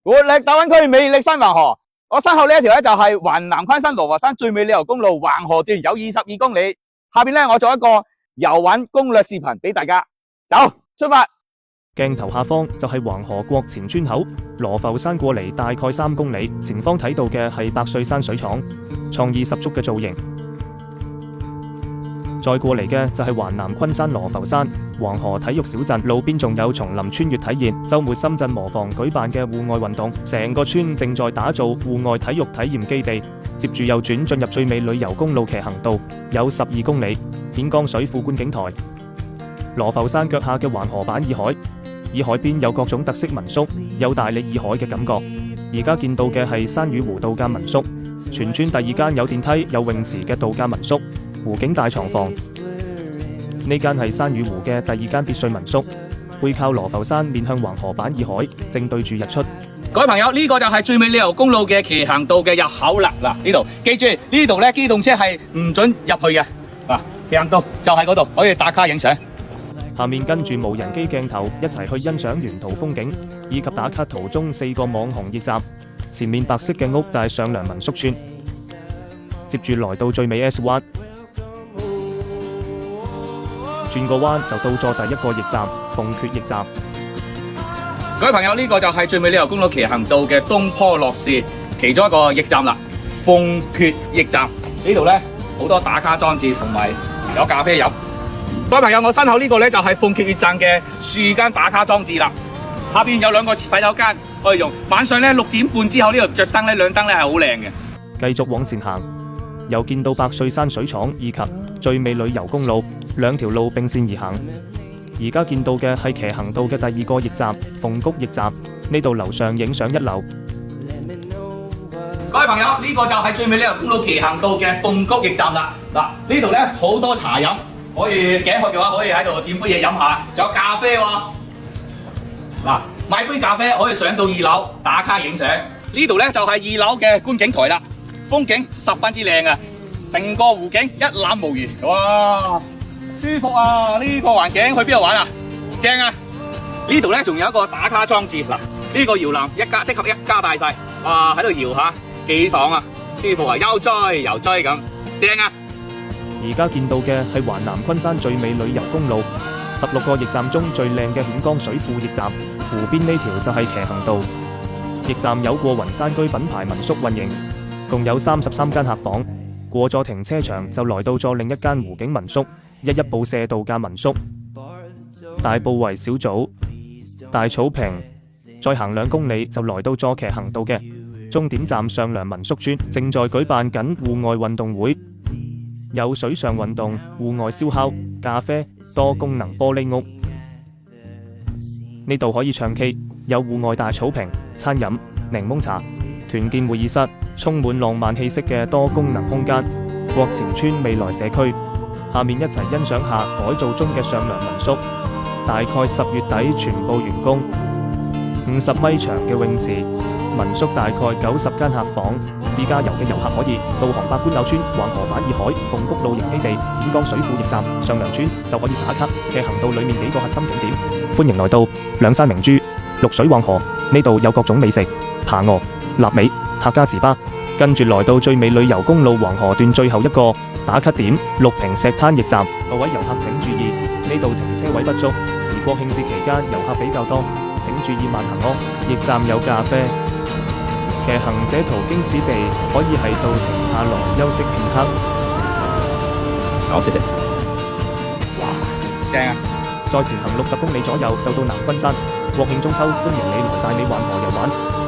活力大灣區，魅力新環河。我身後呢一條咧就係環南昆山羅浮山最美旅遊公路環河段，有22公里。下邊咧我做一個遊玩攻略視頻俾大家。走，出發！鏡頭下方就係環河國前村口，羅浮山過嚟大概3公里，前方睇到嘅係百歲山水廠，創意十足嘅造型。再過嚟嘅就係環南昆山羅浮山黃河體育小鎮，路邊仲有叢林穿越體驗。週末深圳磨房舉辦嘅戶外運動，成個村正在打造戶外體育體驗基地。接住又轉進入最美旅遊公路騎行道，有12公里，片江水庫觀景台。羅浮山腳下嘅環河版洱海，洱海邊有各種特色民宿，有大理洱海嘅感覺。而家見到嘅係山魚湖度假民宿，全村第2間有電梯、有泳池嘅度假民宿。湖景大床房，呢間係山魚湖嘅第2間別墅民宿，背靠羅浮山，面向環河版洱海，正對住日出。各位朋友，呢個就係最美旅遊公路嘅騎行道嘅入口啦。嗱，呢度記住，呢度咧機動車係唔准入去嘅。嗱，騎行道就喺嗰度，可以打卡影相。下面跟住無人機鏡頭一齊去欣賞沿途風景，以及打卡途中4個網紅熱站。前面白色嘅屋就係上梁民宿村。接住來到最美 S 灣。轉個彎就到咗第1個驛站鳳缺驛站。各位朋友，呢個就係最美旅遊公路騎行道嘅東坡落士其中一個驛站啦，鳳缺驛站。呢度呢，好多打卡裝置同埋有咖啡飲。各位朋友，我身後呢個呢，就係鳳缺驛站嘅樹間打卡裝置啦。下邊有2個洗手間可以用。晚上呢6點半之後呢度着燈呢，兩燈呢係好靚嘅。繼續往前行，又見到百歲山水廠以及最美旅遊公路，2條路並線而行。而家見到嘅係騎行道嘅第2個驛站鳳谷驛站，呢度樓上影相一流。各位朋友，呢個就係最美旅遊公路騎行道嘅鳳谷驛站啦。嗱，呢度咧好多茶飲，可以頸渴嘅話可以喺度點杯嘢飲下，仲有咖啡喎。嗱，買杯咖啡可以上到2樓打卡影相。呢度咧就係2樓嘅觀景台啦，風景十分之靚啊，成個湖景一覽無餘。哇！舒服啊！呢個環境去邊度玩啊？正啊！呢度咧仲有一個打卡裝置，嗱，呢個搖籃適合一家大細，哇喺度搖下幾爽啊，舒服啊，悠哉悠哉咁，正啊！而家見到嘅係環南昆山最美旅遊公路16個驛站中最靚嘅顯江水庫驛站，湖邊呢條就係騎行道。驛站有過雲山居品牌民宿運營，共有33間客房。過咗停車場就來到咗另一間湖景民宿，11步射度假民宿，大埔圍小組大草坪，再行2公里就來到咗騎行道嘅終點站上梁民宿村，正在舉辦緊戶外運動會，有水上運動、戶外燒烤、咖啡、多功能玻璃屋。呢度可以唱 K， 有戶外大草坪、餐飲、檸檬茶、團建會議室，充滿浪漫氣息嘅多功能空間。國前村未來社區，下面一齊欣賞下改造中嘅上梁民宿，大概10月底全部完工。50米長嘅泳池，民宿大概90間客房。自駕遊嘅遊客可以導航8官坳村、環河版洱海、鳳谷露營基地、片江水庫驛站、上梁村，就可以打卡騎行道裡面幾個核心景點。歡迎來到兩山明珠、綠水望河，呢度有各種美食、扒鵝、臘味、客家糍粑。跟住來到最美旅遊公路環河段最後一個打卡點綠坪石灘驛站，各位遊客請注意，呢度停車位不足，而國慶節期間遊客比較多，請注意慢行哦。驛站有咖啡，騎行者途經此地可以喺度停下來休息片刻。好，謝謝。哇，正啊！再前行60公里左右就到南昆山，國慶中秋歡迎你來帶你環河遊玩。